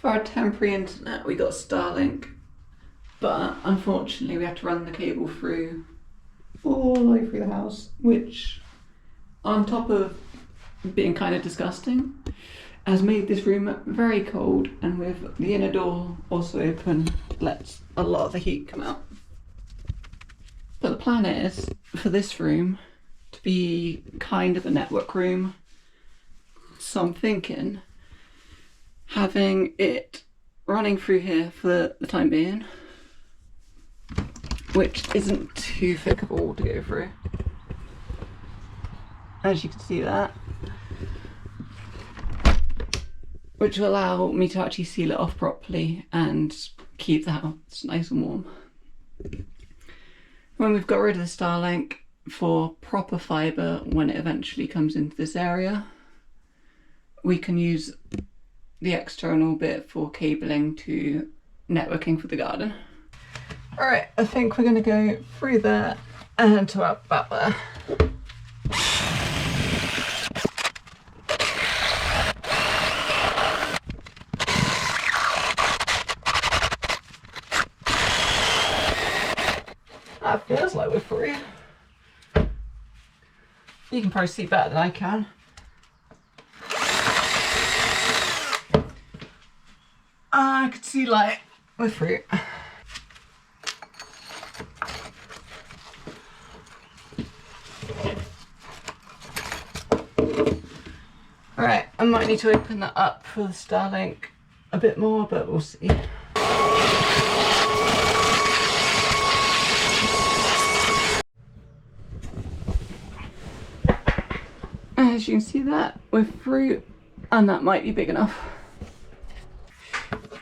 For our temporary internet, we got Starlink, but unfortunately we have to run the cable through all the way through the house, which, on top of being kind of disgusting, has made this room very cold, and with the inner door also open, lets a lot of the heat come out. But the plan is for this room to be kind of a network room, so I'm thinking having it running through here for the time being, which isn't too thick of a wall to go through. As you can see that, which will allow me to actually seal it off properly and keep the house nice and warm. When we've got rid of the Starlink, for proper fibre when it eventually comes into this area, we can use the external bit for cabling to networking for the garden. Alright, I think we're going to go through there and to about there. That feels like we're through. You can probably see better than I can. I can see light. We're through. Alright, I might need to open that up for the Starlink a bit more, but we'll see. As you can see that, we're through, and that might be big enough.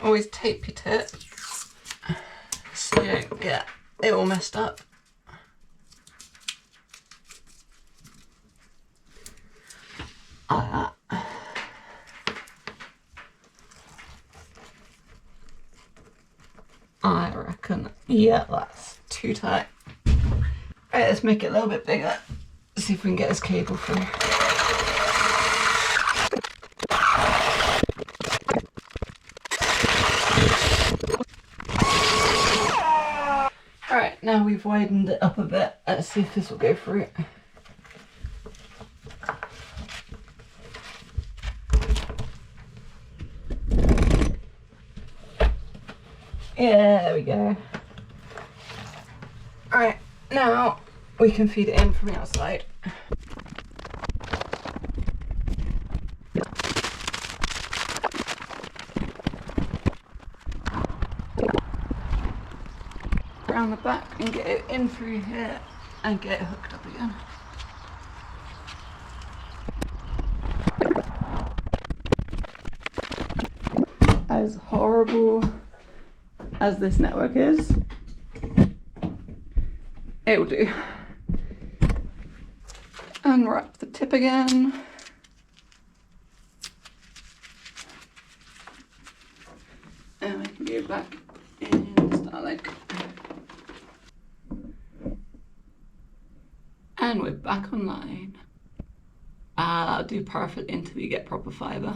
Always tape your tip so you don't get it all messed up. Like that. I reckon, yeah, that's too tight. Right, let's make it a little bit bigger. See if we can get this cable through. Alright, now we've widened it up a bit. Let's see if this will go through. Yeah, there we go. Alright, now we can feed it in from the outside. Around the back and get it in through here and get it hooked up again. As horrible as this network is, it will do. Unwrap the tip again. And we can go back in Starlink. And we're back online. That'll do perfect until we get proper fibre.